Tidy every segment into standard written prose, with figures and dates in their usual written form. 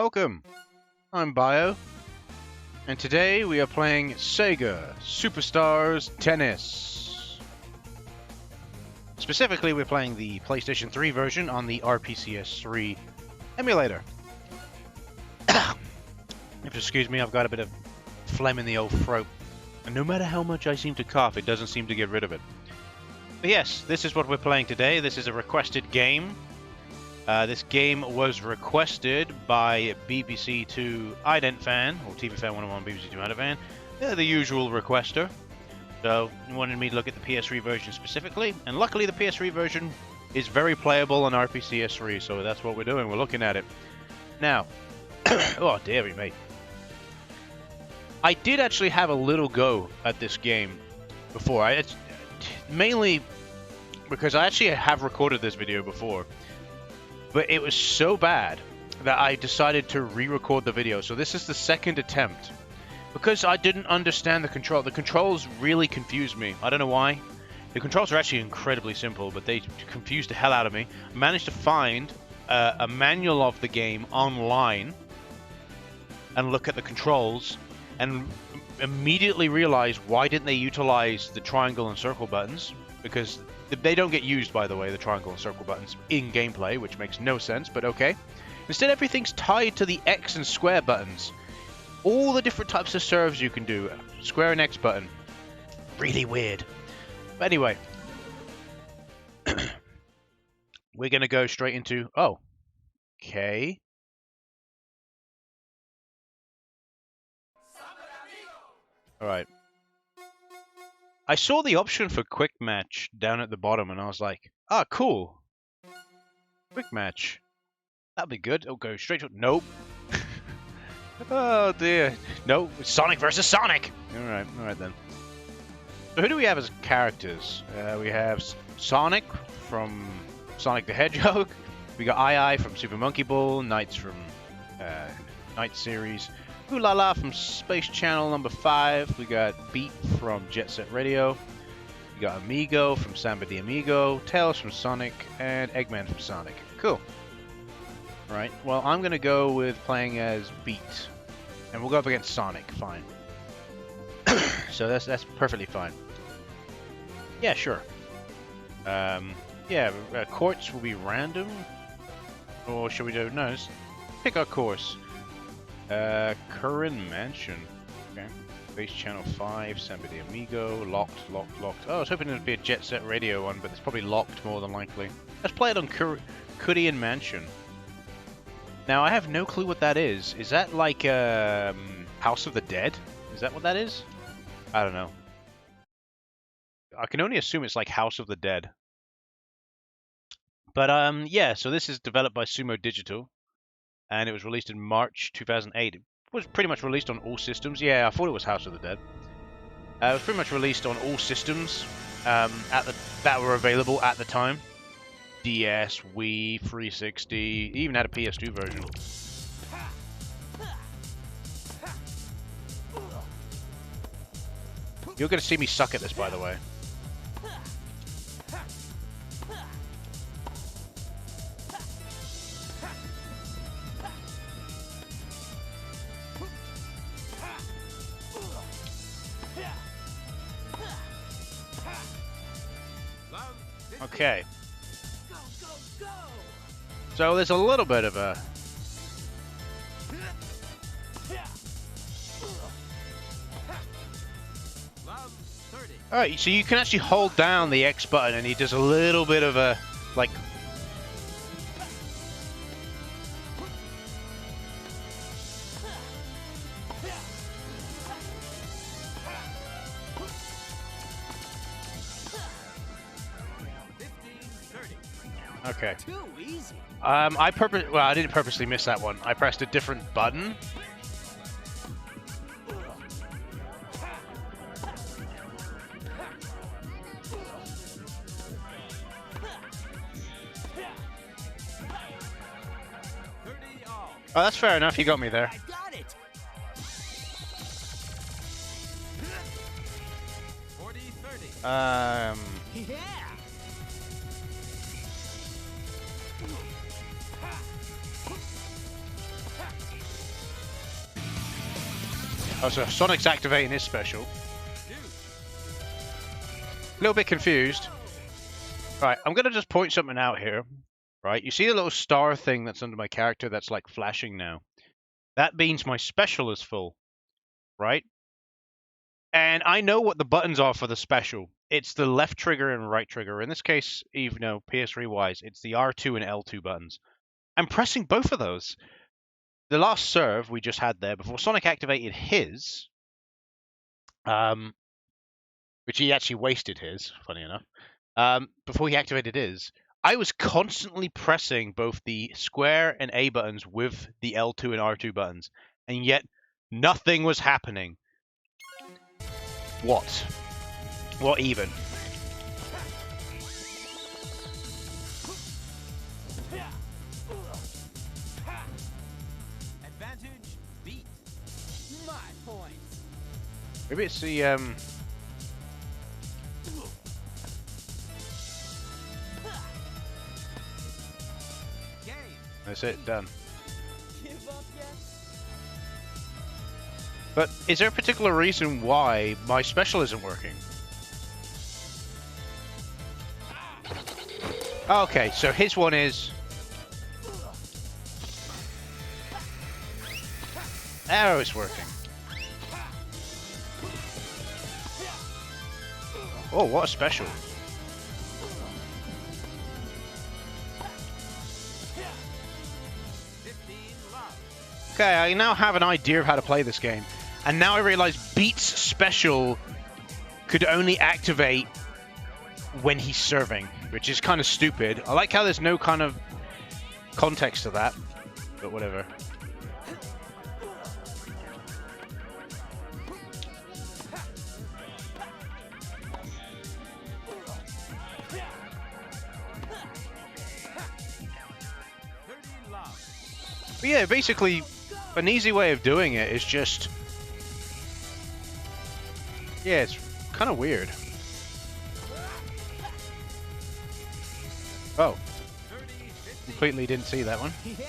welcome! I'm Bio, and today we are playing Sega Superstars Tennis. Specifically, we're playing the PlayStation 3 version on the RPCS3 emulator. If you excuse me, I've got a bit of phlegm in the old throat, and no matter how much I seem to cough, it doesn't seem to get rid of it. But yes, this is what we're playing today. This is a requested game. This game was requested by BBCTwoIdentFan, or TVFan101 BBCTwoIdentFan. They're the usual requester. So, he wanted me to look at the PS3 version specifically, and luckily the PS3 version is very playable on RPCS3, so that's what we're doing. We're looking at it. Now, oh dear me. I did actually have a little go at this game before. Mainly because I actually have recorded this video before, but it was so bad that I decided to re-record the video. So this is the second attempt. Because I didn't understand the control. The controls really confused me. I don't know why. The controls are actually incredibly simple, but they confused the hell out of me. I managed to find a manual of the game online and look at the controls and immediately realized why didn't they utilize the triangle and circle buttons, because they don't get used, by the way, the triangle and circle buttons in gameplay, which makes no sense, but okay. Instead, everything's tied to the X and square buttons. All the different types of serves you can do. Square and X button. Really weird. But anyway. We're going to go straight into... Oh. Okay. Alright. I saw the option for quick match down at the bottom and I was like, ah, cool. Quick match. That'll be good. It'll go straight to... Nope. Oh dear. No, it's Sonic versus Sonic! Alright then. So who do we have as characters? We have Sonic from Sonic the Hedgehog. We got Ai from Super Monkey Ball. Knights from Night Series. Ooh La La from Space Channel number 5. We got Beat from Jet Set Radio. We got Amigo from Samba de Amigo. Tails from Sonic. And Eggman from Sonic. Cool. Right, well, I'm going to go with playing as Beat. And we'll go up against Sonic, fine. So that's perfectly fine. Yeah, sure. Yeah, courts will be random. Or should we do... No, let's pick our course. Curran Mansion. Okay. Base Channel 5, Samba de Amigo. Locked. Oh, I was hoping it would be a Jet Set Radio one, but it's probably locked more than likely. Let's play it on Curran Mansion. Now, I have no clue what that is. Is that like House of the Dead? Is that what that is? I don't know. I can only assume it's like House of the Dead. But yeah, so this is developed by Sumo Digital, and it was released in March 2008. It was pretty much released on all systems. Yeah, I thought it was House of the Dead. It was pretty much released on all systems that were available at the time. DS, Wii, 360, even had a PS2 version. You're going to see me suck at this, by the way. Okay. So there's a little bit of a... Alright, so you can actually hold down the X button and he does a little bit of a, like... Okay. I didn't purposely miss that one. I pressed a different button. Oh, that's fair enough. You got me there. Yeah. Oh, so Sonic's activating his special. A little bit confused. Right, I'm gonna just point something out here. Right, you see the little star thing that's under my character that's like flashing now? That means my special is full, right? And I know what the buttons are for the special. It's the left trigger and right trigger. In this case, even though PS3 wise, it's the R2 and L2 buttons. I'm pressing both of those. The last serve we just had there, before Sonic activated his, which he actually wasted his, funny enough, before he activated his, I was constantly pressing both the square and A buttons with the L2 and R2 buttons, and yet nothing was happening. What? What even? Advantage beat. My points. Maybe it's the That's it, done. Give up yet? But is there a particular reason why my special isn't working? Okay, so his one is... Now it's working. Oh, what a special. Okay, I now have an idea of how to play this game. And now I realize Beat's special could only activate when he's serving, which is kind of stupid. I like how there's no kind of context to that, but whatever. But yeah, basically, an easy way of doing it is just... Yeah, it's kind of weird. Oh. Completely didn't see that one. Yeah.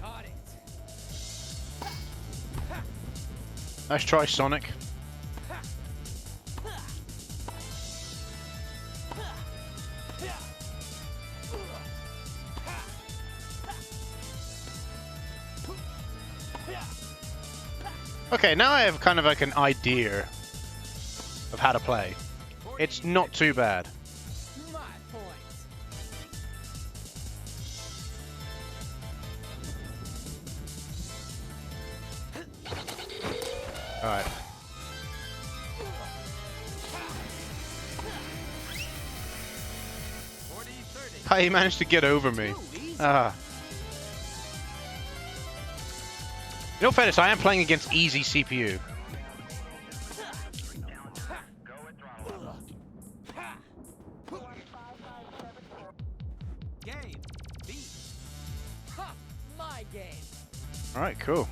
Got it. Nice try, Sonic. Okay, now I have kind of like an idea of how to play. It's not too bad. My points. Alright. How he managed to get over me. Ah. In all fairness, I am playing against easy CPU. Game. Beat. Ha! My game. Alright, cool.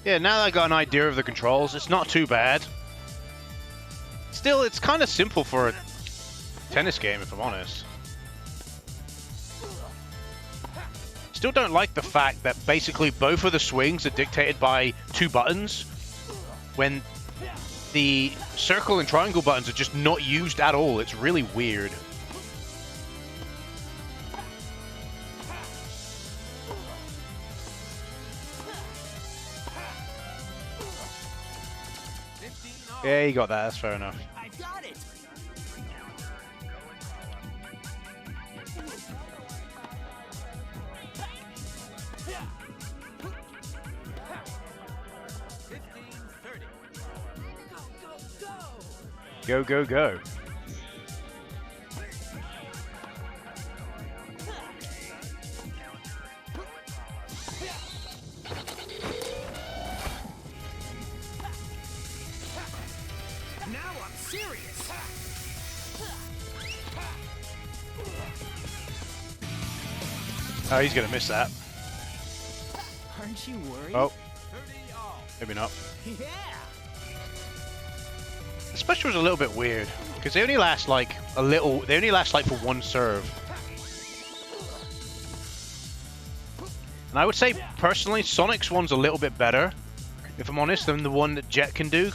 Yeah, now that I got an idea of the controls, it's not too bad. Still, it's kind of simple for a tennis game, if I'm honest. Still don't like the fact that basically both of the swings are dictated by two buttons, when the circle and triangle buttons are just not used at all. It's really weird. Yeah, you got that. That's fair enough. I got it. Go, go, go. Oh, he's gonna miss that. Aren't you worried? Oh, maybe not. Yeah. The special was a little bit weird because they only last like a little. They only last like for one serve. And I would say personally, Sonic's one's a little bit better, if I'm honest, than the one that Jet can do.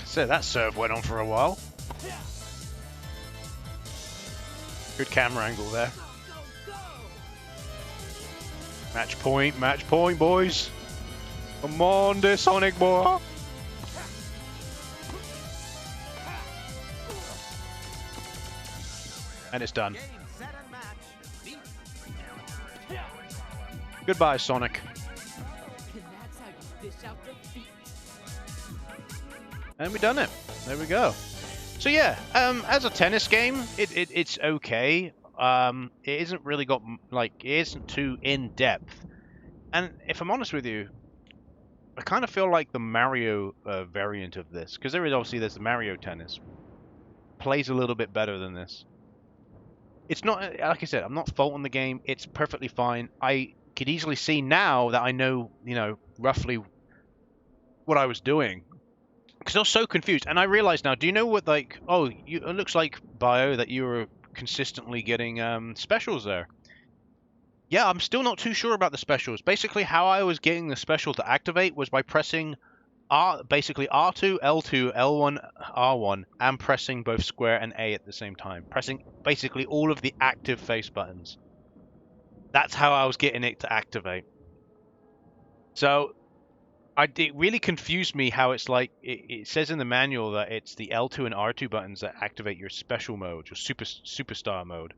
So that serve went on for a while. Good camera angle there. Match point, boys. Come on, there, Sonic boy. And it's done. Goodbye, Sonic. And that's how you dish out defeat. And we done it. There we go. So yeah, as a tennis game, it's okay. It isn't really got like it isn't too in depth. And if I'm honest with you, I kind of feel like the Mario variant of this, because there's the Mario Tennis, plays a little bit better than this. It's not like I said, I'm not faulting the game. It's perfectly fine. I could easily see now that I know, roughly what I was doing. Because I was so confused, and I realize now. Do you know what it looks like, Bio, that you were consistently getting specials there. Yeah, I'm still not too sure about the specials. Basically, how I was getting the special to activate was by pressing basically R2, L2, L1, R1, and pressing both square and A at the same time. Pressing basically all of the active face buttons. That's how I was getting it to activate. So it really confused me how it's like, it says in the manual that it's the L2 and R2 buttons that activate your special mode, your superstar mode.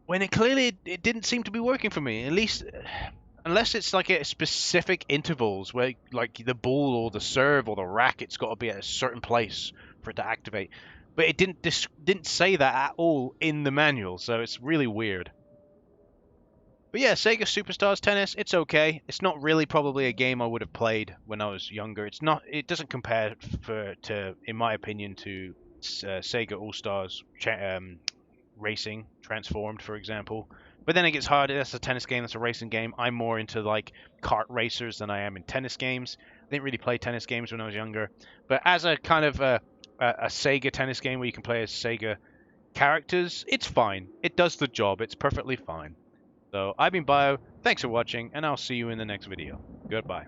When it clearly it didn't seem to be working for me, at least, unless it's like at specific intervals where like the ball or the serve or the racket's got to be at a certain place for it to activate. But it didn't say that at all in the manual, so it's really weird. But yeah, Sega Superstars Tennis, it's okay. It's not really probably a game I would have played when I was younger. It doesn't compare in my opinion, to Sega All Stars Racing Transformed, for example. But then it gets harder. That's a tennis game. That's a racing game. I'm more into like kart racers than I am in tennis games. I didn't really play tennis games when I was younger. But as a kind of a Sega tennis game where you can play as Sega characters, it's fine. It does the job. It's perfectly fine. So I've been Bio. Thanks for watching, and I'll see you in the next video. Goodbye.